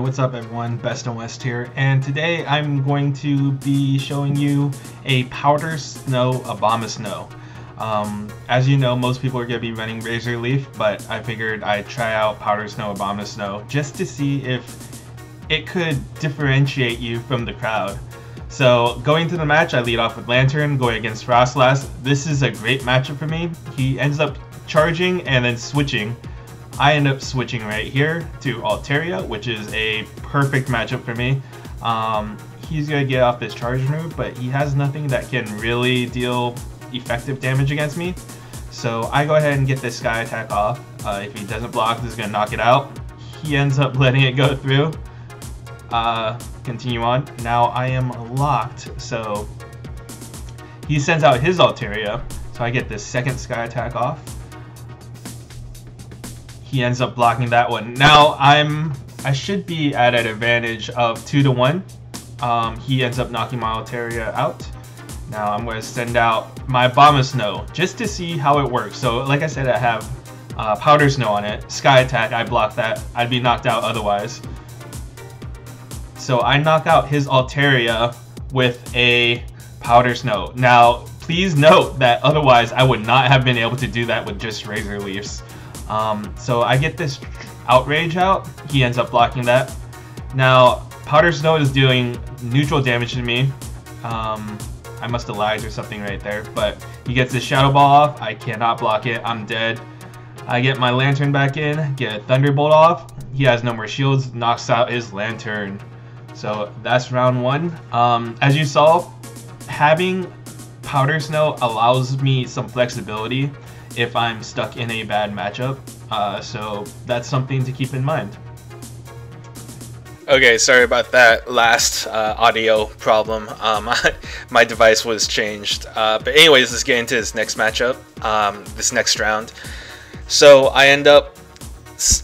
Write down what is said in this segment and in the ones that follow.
what's up everyone, Best and West here, and today I'm going to be showing you a Powder Snow Abomasnow. As you know, most people are going to be running Razor Leaf, but I figured I'd try out Powder Snow Abomasnow just to see if it could differentiate you from the crowd. So going to the match, I lead off with Lantern, going against Frostlass. This is a great matchup for me. He ends up charging and then switching. I end up switching right here to Altaria, which is a perfect matchup for me. He's going to get off this charge move, but he has nothing that can really deal effective damage against me. So I go ahead and get this Sky Attack off. If he doesn't block, this is going to knock it out. He ends up letting it go through. Continue on. Now I am locked, so he sends out his Altaria, so I get this second Sky Attack off. He ends up blocking that one. Now I should be at an advantage of 2 to 1. He ends up knocking my Altaria out. Now I'm going to send out my Abomasnow just to see how it works. So like I said, I have Powder Snow on it. Sky Attack, I block that. I'd be knocked out otherwise. So I knock out his Altaria with a Powder Snow. Now please note that otherwise I would not have been able to do that with just Razor Leafs. So I get this Outrage out. He ends up blocking that. Now Powder Snow is doing neutral damage to me. I must have lied or something right there, but he gets his Shadow Ball off. I cannot block it. I'm dead. I get my Lantern back in, get a Thunderbolt off. He has no more shields, knocks out his Lantern. So that's round 1. As you saw, having Powder Snow allows me some flexibility if I'm stuck in a bad matchup, so that's something to keep in mind. Okay, sorry about that last audio problem. My device was changed. But anyways, let's get into this next matchup, this next round. So I end up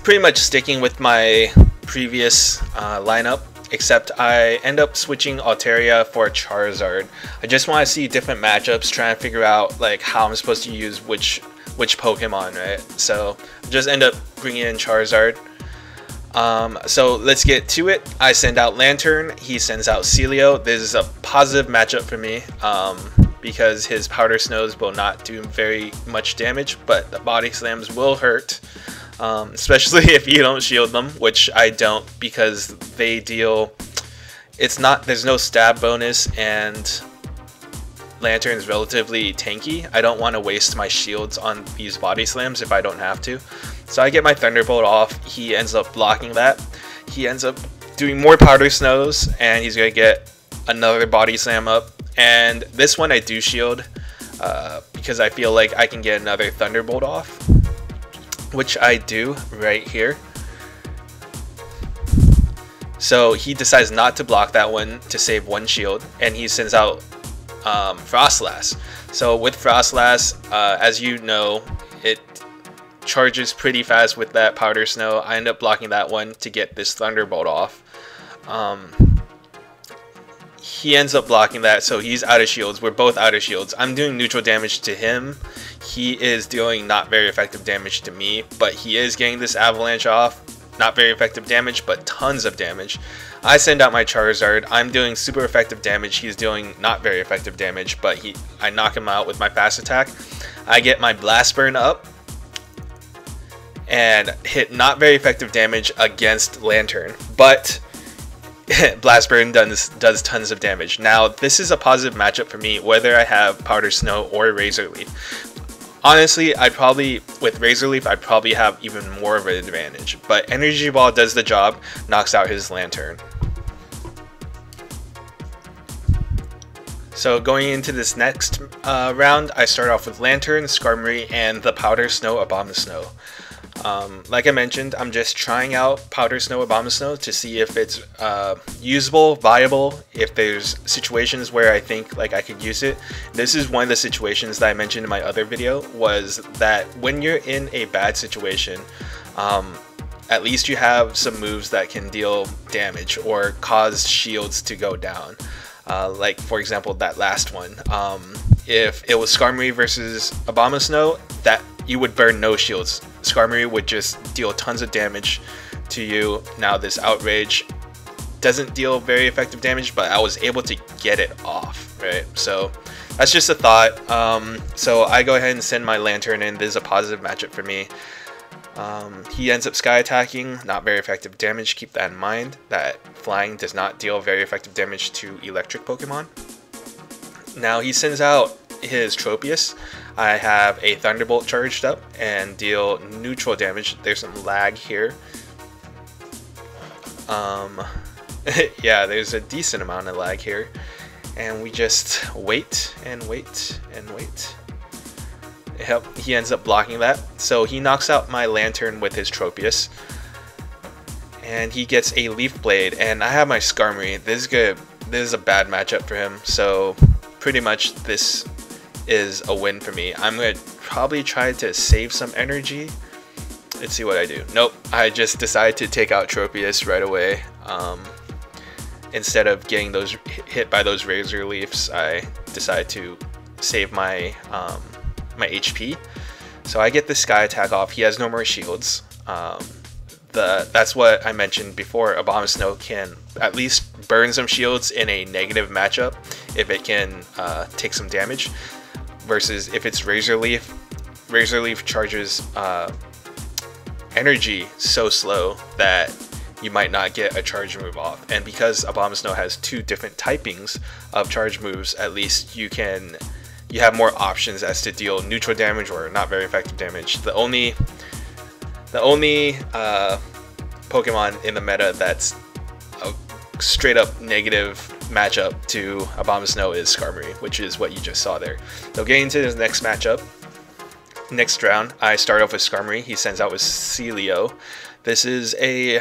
pretty much sticking with my previous lineup, except I end up switching Altaria for Charizard. I just want to see different matchups, trying to figure out like how I'm supposed to use which Pokemon, right? So just end up bringing in Charizard. So let's get to it. I send out Lantern, he sends out Celio. This is a positive matchup for me because his Powder Snows will not do very much damage, but the Body Slams will hurt, especially if you don't shield them, which I don't because they deal, there's no stab bonus, and Lantern is relatively tanky. I don't want to waste my shields on these Body Slams if I don't have to. So I get my Thunderbolt off. He ends up blocking that. He ends up doing more Powder Snows, and he's going to get another Body Slam up. And this one I do shield because I feel like I can get another Thunderbolt off, which I do right here. So he decides not to block that one to save one shield, and he sends out Frostlass. So with Frostlass, as you know, it charges pretty fast with that Powder Snow. I end up blocking that one to get this Thunderbolt off. He ends up blocking that, so he's out of shields. We're both out of shields. I'm doing neutral damage to him. He is dealing not very effective damage to me, but he is getting this Avalanche off. Not very effective damage, but tons of damage. I send out my Charizard. I'm doing super effective damage. He's doing not very effective damage, but I knock him out with my Fast Attack. I get my Blast Burn up and hit not very effective damage against Lantern, but Blast Burn does tons of damage. Now, this is a positive matchup for me, whether I have Powder Snow or Razor Leaf. Honestly, with Razor Leaf, I'd probably have even more of an advantage, but Energy Ball does the job, knocks out his Lantern. So going into this next round, I start off with Lantern, Skarmory, and the Powder Snow Abomasnow. Like I mentioned, I'm just trying out Powder Snow Abomasnow to see if it's usable, viable, if there's situations where I think like I could use it. This is one of the situations that I mentioned in my other video, was that when you're in a bad situation, at least you have some moves that can deal damage or cause shields to go down. Like for example, that last one. If it was Skarmory versus Abomasnow, that you would burn no shields. Skarmory would just deal tons of damage to you. Now this Outrage doesn't deal very effective damage, but I was able to get it off, right? So that's just a thought. So I go ahead and send my Lantern in. This is a positive matchup for me. He ends up sky attacking, not very effective damage. Keep that in mind, that flying does not deal very effective damage to electric Pokemon. Now he sends out his Tropius. I have a Thunderbolt charged up and deal neutral damage. There's some lag here. Yeah, there's a decent amount of lag here. And we just wait and wait and wait. Yep, he ends up blocking that. So he knocks out my Lantern with his Tropius. And he gets a Leaf Blade, and I have my Skarmory. This is a bad matchup for him. So pretty much this is a win for me. I'm going to probably try to save some energy. Let's see what I do. Nope, I just decided to take out Tropius right away. Instead of getting those hit by those Razor Leafs, I decided to save my my HP. So I get the Sky Attack off. He has no more shields. That's what I mentioned before. Abomasnow can at least burn some shields in a negative matchup if it can take some damage. Versus if it's Razor Leaf charges energy so slow that you might not get a charge move off. And because Abomasnow has two different typings of charge moves, at least you have more options as to deal neutral damage or not very effective damage. The only Pokemon in the meta that's a straight up negative matchup to Abomasnow is Skarmory, which is what you just saw there. So getting into the next matchup, next round, I start off with Skarmory. He sends out with Celio. This is a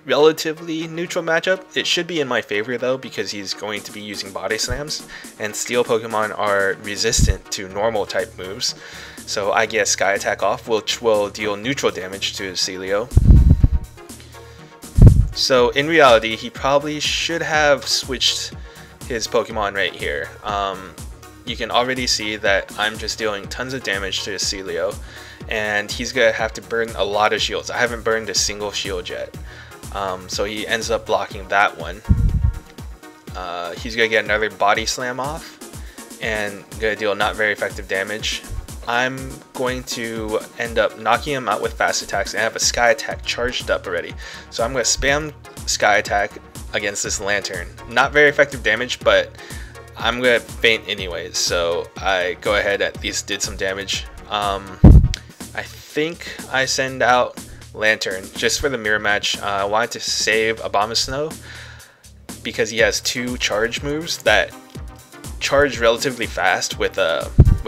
relatively neutral matchup. It should be in my favor though, because he's going to be using Body Slams, and Steel Pokemon are resistant to normal type moves. So I get Sky Attack off, which will deal neutral damage to Celio. So in reality, he probably should have switched his Pokemon right here. You can already see that I'm just dealing tons of damage to Celio, and he's gonna have to burn a lot of shields. I haven't burned a single shield yet. So he ends up blocking that one. He's gonna get another Body Slam off and gonna deal not very effective damage. I'm going to end up knocking him out with fast attacks, and I have a Sky Attack charged up already. So I'm going to spam Sky Attack against this Lantern. Not very effective damage, but I'm going to faint anyways. So I go ahead, at least did some damage. I think I send out Lantern just for the mirror match. I wanted to save Abomasnow because he has two charge moves that charge relatively fast with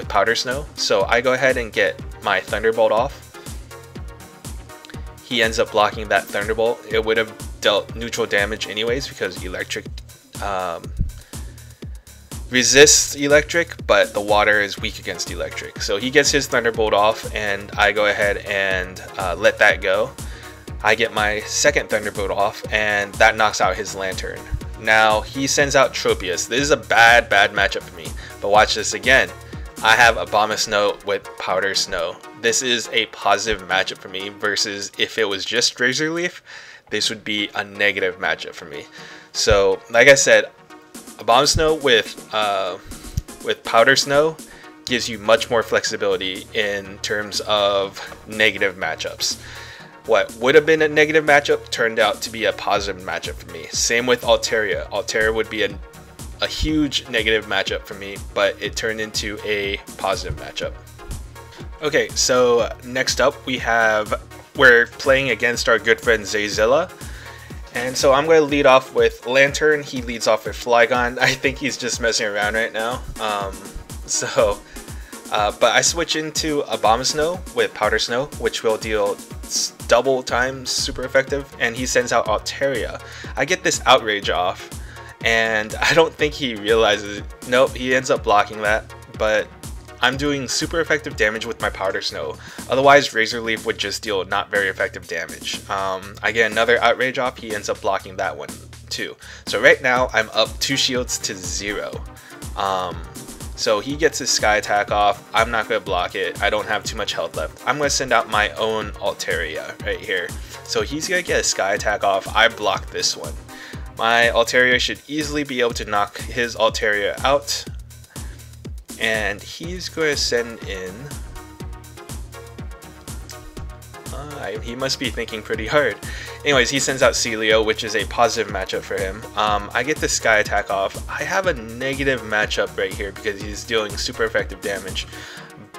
Powder Snow. So I go ahead and get my Thunderbolt off. He ends up blocking that Thunderbolt. It would have dealt neutral damage anyways because electric resists electric, but the water is weak against electric. So he gets his Thunderbolt off, and I go ahead and let that go. I get my second Thunderbolt off, and that knocks out his Lantern. Now he sends out Tropius. This is a bad matchup for me, but watch this again. I have Abomasnow with Powder Snow. This is a positive matchup for me, versus if it was just Razor Leaf, this would be a negative matchup for me. So like I said, Abomasnow with Powder Snow gives you much more flexibility in terms of negative matchups. What would have been a negative matchup turned out to be a positive matchup for me. Same with Altaria. Altaria would be a huge negative matchup for me, but it turned into a positive matchup. Okay, so next up we're playing against our good friend Zayzilla. And so I'm going to lead off with Lantern. He leads off with Flygon. I think he's just messing around right now. But I switch into Abomasnow with Powder Snow, which will deal double times super effective, and he sends out Altaria. I get this Outrage off, and I don't think he realizes it. Nope, he ends up blocking that, but I'm doing super effective damage with my Powder Snow. Otherwise, Razor Leaf would just deal not very effective damage. I get another Outrage off, he ends up blocking that one too. So right now, I'm up 2 shields to 0. So he gets his Sky Attack off. I'm not going to block it. I don't have too much health left. I'm going to send out my own Altaria right here. So he's going to get a Sky Attack off. I block this one. My Altaria should easily be able to knock his Altaria out. And he's going to send in... he must be thinking pretty hard. Anyways, he sends out Celio, which is a positive matchup for him. I get the Sky Attack off. I have a negative matchup right here because he's dealing super effective damage.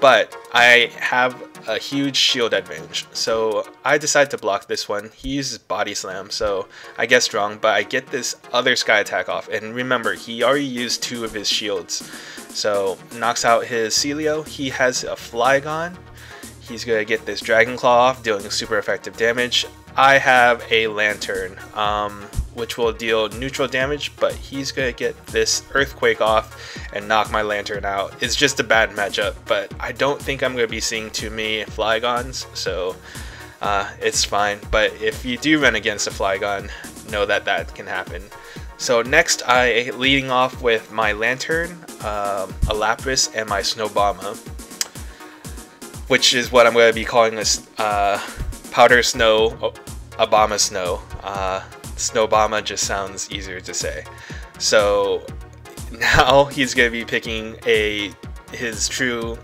But I have a huge shield advantage. So I decide to block this one. He uses Body Slam, so I guessed wrong. But I get this other Sky Attack off. And remember, he already used 2 of his shields. So knocks out his Celio. He has a Flygon. He's going to get this Dragon Claw off, dealing super effective damage. I have a Lantern, which will deal neutral damage, but he's going to get this Earthquake off and knock my Lantern out. It's just a bad matchup, but I don't think I'm going to be seeing too many Flygons, so it's fine. But if you do run against a Flygon, know that that can happen. So next, leading off with my Lantern, a Lapras, and my Snow-BOMA, which is what I'm going to be calling this Powder Snow Abomasnow. Snow-BOMA just sounds easier to say. So now he's going to be picking his true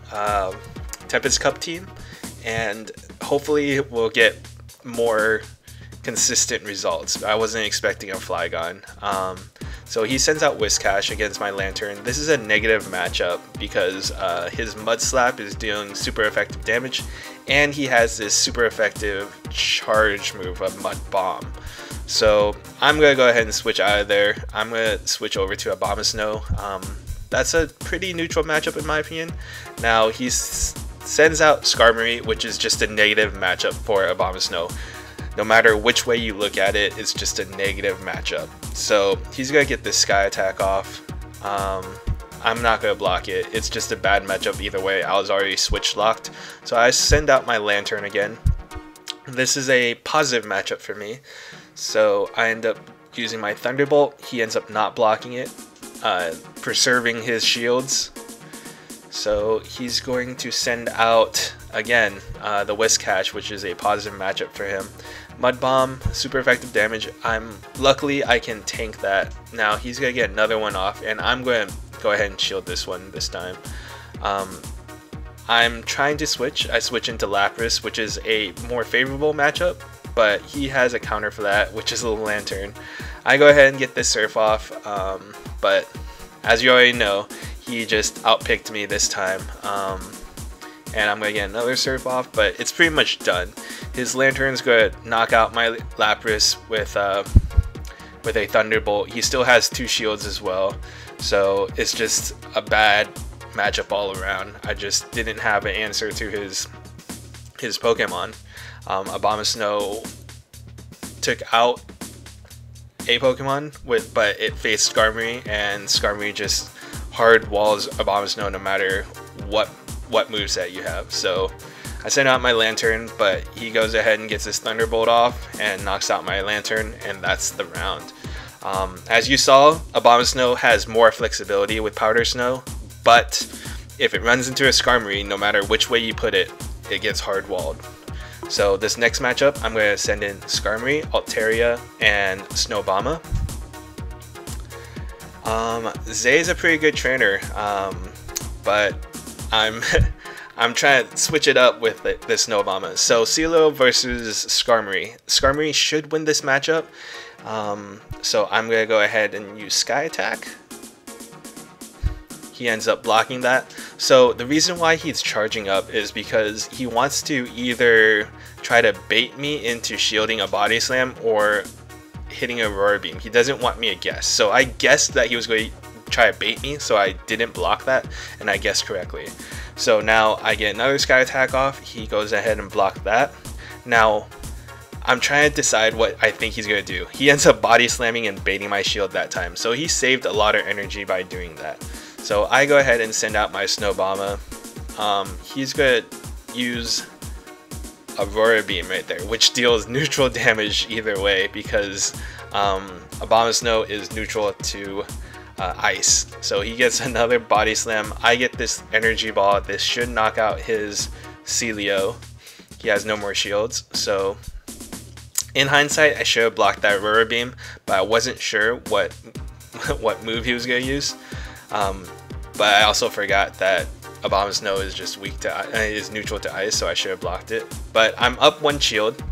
Tempest Cup team, and hopefully we'll get more consistent results. I wasn't expecting a Flygon. So he sends out Whiscash against my Lantern. This is a negative matchup because his Mud Slap is dealing super effective damage, and he has this super effective charge move of Mud Bomb. So I'm going to go ahead and switch out of there. I'm going to switch over to Abomasnow. That's a pretty neutral matchup in my opinion. Now he sends out Skarmory, which is just a negative matchup for Abomasnow. No matter which way you look at it, it's just a negative matchup. So he's going to get this Sky Attack off. I'm not going to block it. It's just a bad matchup either way. I was already switch locked. So I send out my Lantern again. This is a positive matchup for me. So I end up using my Thunderbolt. He ends up not blocking it, preserving his shields. So he's going to send out, again, the Whiscash, which is a positive matchup for him. Mud Bomb, super effective damage. Luckily I can tank that. Now he's going to get another one off, and I'm going to go ahead and shield this one this time. I'm trying to switch. I switch into Lapras, which is a more favorable matchup, but he has a counter for that, which is a Lantern. I go ahead and get this Surf off, but as you already know, he just outpicked me this time, and I'm gonna get another Surf off, but it's pretty much done. His Lantern's gonna knock out my Lapras with a Thunderbolt. He still has 2 shields as well, so it's just a bad matchup all around. I just didn't have an answer to his Pokemon. Abomasnow took out a Pokemon but it faced Skarmory, and Skarmory just hard walls Abomasnow no matter what moveset you have. So I sent out my Lantern, but he goes ahead and gets his Thunderbolt off and knocks out my Lantern, and that's the round. As you saw, Abomasnow has more flexibility with Powder Snow, but if it runs into a Skarmory, no matter which way you put it, it gets hard walled. So this next matchup, I'm going to send in Skarmory, Altaria, and Snow-BOMA. Zay is a pretty good trainer, but I'm trying to switch it up with the Snow-BOMA. So Celio versus Skarmory. Skarmory should win this matchup, so I'm going to go ahead and use Sky Attack. He ends up blocking that. So the reason why he's charging up is because he wants to either try to bait me into shielding a Body Slam or hitting a Aurora Beam. He doesn't want me to guess. So I guessed that he was going to try to bait me, so I didn't block that, and I guessed correctly. So now I get another Sky Attack off. He goes ahead and blocked that. Now I'm trying to decide what I think he's going to do. He ends up Body Slamming and baiting my shield that time. So he saved a lot of energy by doing that. So I go ahead and send out my Snow-BOMA. He's going to use Aurora Beam right there, which deals neutral damage either way because Abomasnow is neutral to ice. So he gets another Body Slam. I get this Energy Ball. This should knock out his Celio. He has no more shields. So In hindsight, I should have blocked that Aurora Beam, but I wasn't sure what what move he was going to use. But I also forgot that Abomasnow is just weak to is neutral to ice, so I should have blocked it. But I'm up 1 shield,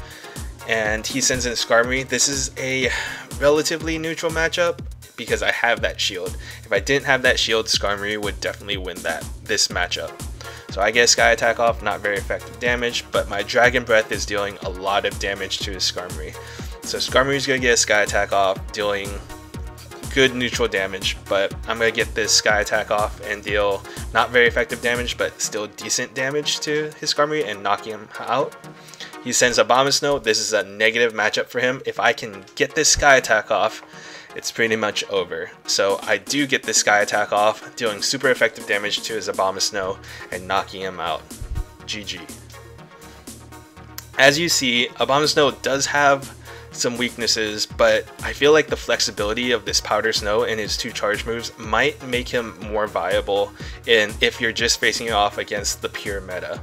and he sends in Skarmory. This is a relatively neutral matchup because I have that shield. If I didn't have that shield, Skarmory would definitely win this matchup. So I get Sky Attack off, not very effective damage, but my Dragon Breath is dealing a lot of damage to his Skarmory. So Skarmory's gonna get a Sky Attack off, dealing good neutral damage, but I'm gonna get this Sky Attack off and deal not very effective damage, but still decent damage to his Skarmory and knocking him out. He sends Abomasnow. This is a negative matchup for him. If I can get this Sky Attack off, it's pretty much over. So I do get this Sky Attack off, dealing super effective damage to his Abomasnow and knocking him out. GG. As you see, Abomasnow does have some weaknesses, but I feel like the flexibility of this Powder Snow and his 2 charge moves might make him more viable if you're just facing it off against the pure meta.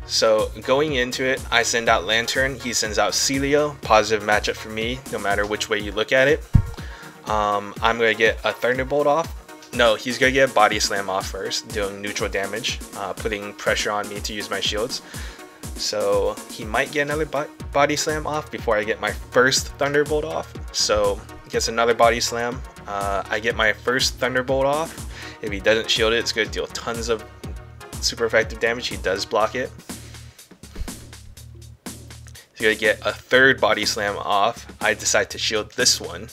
So going into it, I send out Lantern, he sends out Celio. Positive matchup for me, no matter which way you look at it. I'm going to get a Thunderbolt off. No, he's going to get a Body Slam off first, doing neutral damage, putting pressure on me to use my shields. So he might get another Body Slam off before I get my first Thunderbolt off. So he gets another Body Slam. I get my first Thunderbolt off. If he doesn't shield it, it's going to deal tons of super effective damage. He does block it. He's going to get a 3rd Body Slam off. I decide to shield this one.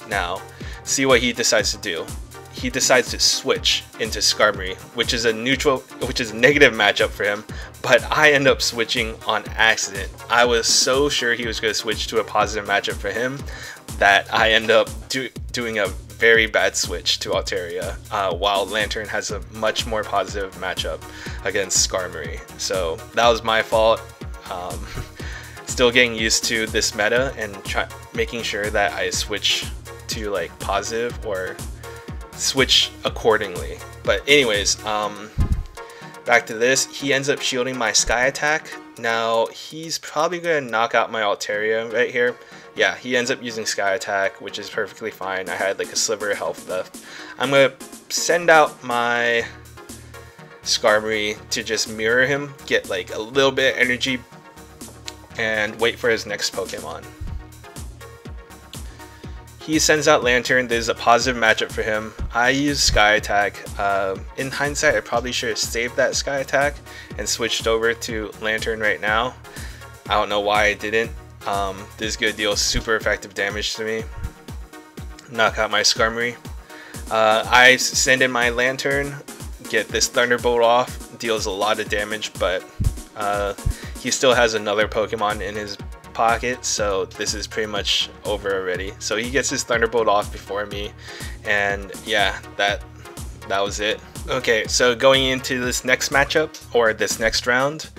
Now, see what he decides to do. He decides to switch into Skarmory, which is a negative matchup for him, but I end up switching on accident. I was so sure he was going to switch to a positive matchup for him that I end up doing a very bad switch to Altaria, while Lantern has a much more positive matchup against Skarmory. So that was my fault. Still getting used to this meta and making sure that I switch to like positive or switch accordingly. But anyways, back to this. He ends up shielding my Sky Attack. Now he's probably going to knock out my Altaria right here. Yeah, he ends up using Sky Attack, which is perfectly fine. I had like a sliver of health left. I'm going to send out my Skarmory to just mirror him, get like a little bit of energy, and wait for his next Pokemon. He sends out Lantern. This is a positive matchup for him. I use Sky Attack. In hindsight, I probably should have saved that Sky Attack and switched over to Lantern right now. I don't know why I didn't. This is going to deal super effective damage to me. Knock out my Skarmory. I send in my Lantern, get this Thunderbolt off, deals a lot of damage, but he still has another Pokemon in his pocket, so this is pretty much over already. So he gets his Thunderbolt off before me, and yeah, that was it. Okay, so going into this next matchup, or this next round,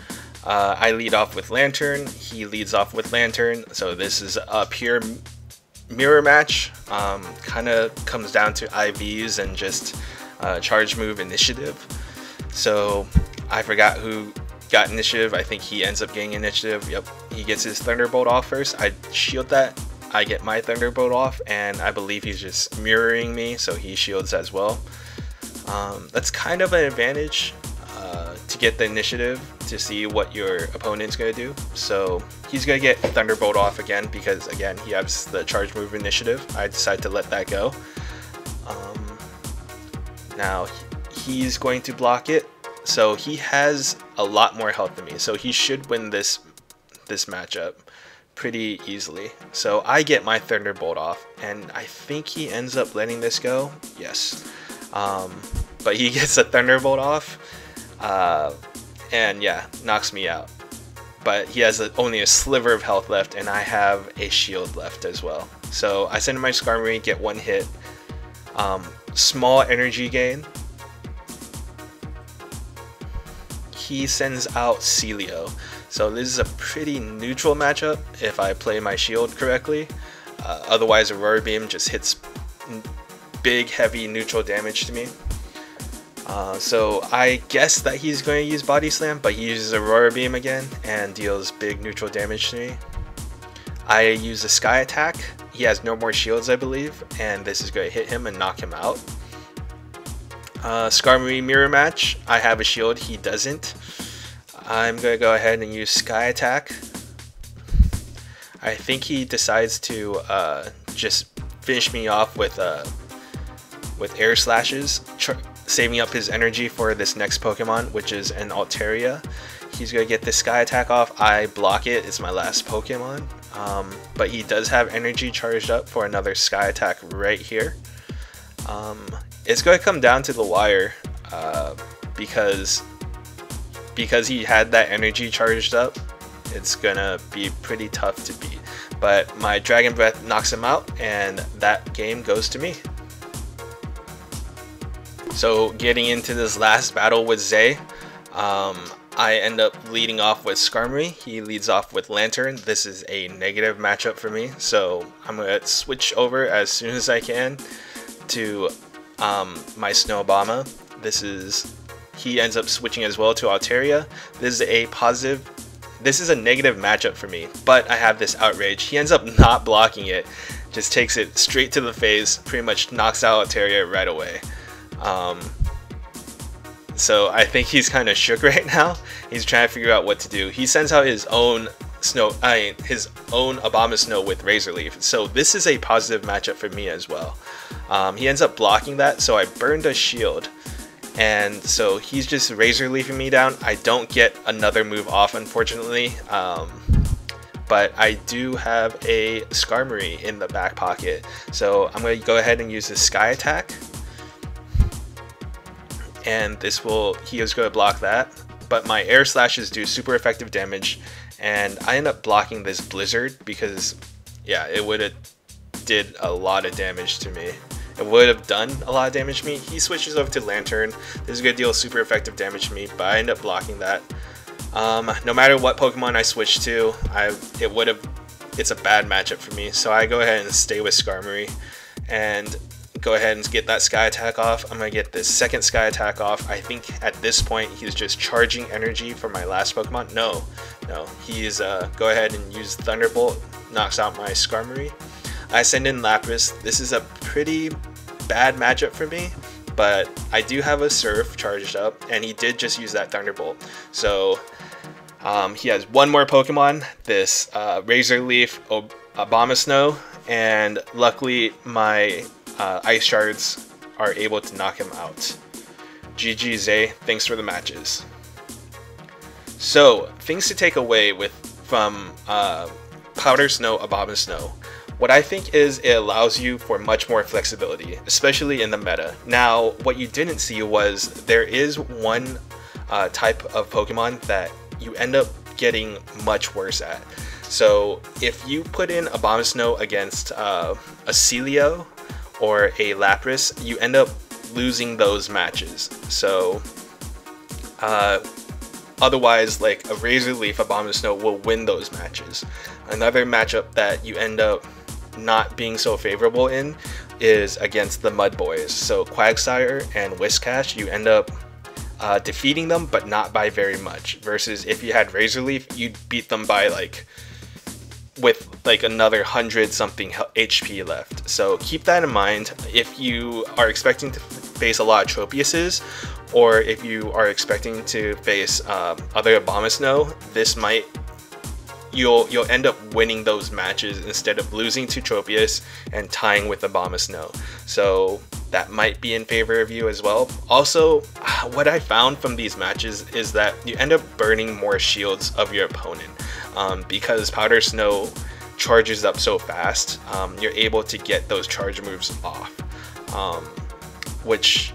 I lead off with Lantern, he leads off with Lantern, so this is a pure mirror match. Kind of comes down to IVs and just charge move initiative. So I forgot who got initiative. I think he ends up getting initiative. Yep, he gets his Thunderbolt off first. I shield that. I get my Thunderbolt off, and I believe he's just mirroring me, so he shields as well. That's kind of an advantage to get the initiative to see what your opponent's going to do. So he's going to get Thunderbolt off again because, again, he has the charge move initiative. I decide to let that go. Now he's going to block it. So he has a lot more health than me, so he should win this matchup pretty easily. So I get my Thunderbolt off, and I think he ends up letting this go. Yes, but he gets a Thunderbolt off, and yeah, knocks me out. But he has only a sliver of health left, and I have a shield left as well. So I send in my Skarmory, get 1 hit, small energy gain. He sends out Celio. So this is a pretty neutral matchup if I play my shield correctly. Otherwise, Aurora Beam just hits big, heavy neutral damage to me. So I guess that he's going to use Body Slam, but he uses Aurora Beam again and deals big neutral damage to me. I use a Sky Attack. He has no more shields, I believe, and this is going to hit him and knock him out. Skarmory Mirror Match. I have a shield, he doesn't. I'm going to go ahead and use Sky Attack. I think he decides to just finish me off with Air Slashes, saving up his energy for this next Pokemon, which is an Altaria. He's going to get this Sky Attack off. I block it. It's my last Pokemon. But he does have energy charged up for another Sky Attack right here. It's going to come down to the wire because he had that energy charged up. It's going to be pretty tough to beat. But my Dragon Breath knocks him out, and that game goes to me. So getting into this last battle with Zay, I end up leading off with Skarmory. He leads off with Lantern. This is a negative matchup for me, so I'm going to switch over as soon as I can to my Snow-BOMA. He ends up switching as well to Altaria. This is a negative matchup for me, but I have this Outrage. He ends up not blocking it, just takes it straight to the face, pretty much knocks out Altaria right away. So I think he's kind of shook right now. He's trying to figure out what to do. He sends out his own Abomasnow with Razor Leaf. So this is a positive matchup for me as well. He ends up blocking that, so I burned a shield. And so he's just Razor Leafing me down. I don't get another move off, unfortunately. But I do have a Skarmory in the back pocket. So I'm going to go ahead and use the Sky Attack. And he is going to block that, but my Air Slashes do super effective damage, and I end up blocking this Blizzard because, yeah, it would have did a lot of damage to me. It would have done a lot of damage to me. He switches over to Lantern. This is going to deal super effective damage to me, but I end up blocking that. No matter what Pokemon I switch to, it's a bad matchup for me, so I go ahead and stay with Skarmory and go ahead and get that Sky Attack off. I'm going to get this second Sky Attack off. I think at this point he's just charging energy for my last Pokemon. No, he's go ahead and use Thunderbolt, knocks out my Skarmory. I send in Lapras. This is a pretty bad matchup for me, but I do have a Surf charged up, and he did just use that Thunderbolt. So he has one more Pokemon, this Razor Leaf Abomasnow, and luckily my Ice Shards are able to knock him out. GG Zay, thanks for the matches. So, things to take away from Powder Snow Abomasnow. What I think is it allows you for much more flexibility, especially in the meta. Now, what you didn't see was there is one type of Pokemon that you end up getting much worse at. So, if you put in Abomasnow against a Celio or a Lapras, you end up losing those matches. So otherwise, like a Razor Leaf Abomasnow will win those matches. Another matchup that you end up not being so favorable in is against the Mud Boys. So Quagsire and Whiscash, you end up defeating them, but not by very much. Versus if you had Razor Leaf, you'd beat them by with another 100 something HP left. So keep that in mind if you are expecting to face a lot of Tropiuses, or if you are expecting to face other Abomasnow. You'll end up winning those matches instead of losing to Tropius and tying with Abomasnow. So that might be in favor of you as well. Also, what I found from these matches is that you end up burning more shields of your opponent. Because Powder Snow charges up so fast, you're able to get those charge moves off, which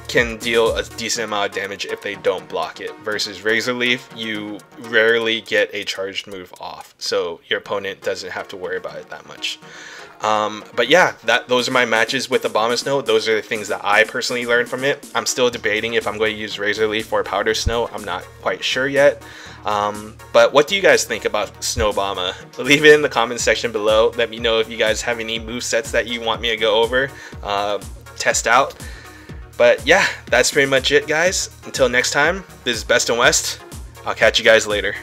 can deal a decent amount of damage if they don't block it. Versus Razor Leaf, you rarely get a charged move off, so your opponent doesn't have to worry about it that much. But yeah, those are my matches with Abomasnow. Those are the things that I personally learned from it. I'm still debating if I'm going to use Razor Leaf or Powder Snow. I'm not quite sure yet. But what do you guys think about Snow-BOMA? Leave it in the comment section below. Let me know if you guys have any movesets that you want me to go over, test out. But yeah, that's pretty much it, guys. Until next time, this is Best in West. I'll catch you guys later.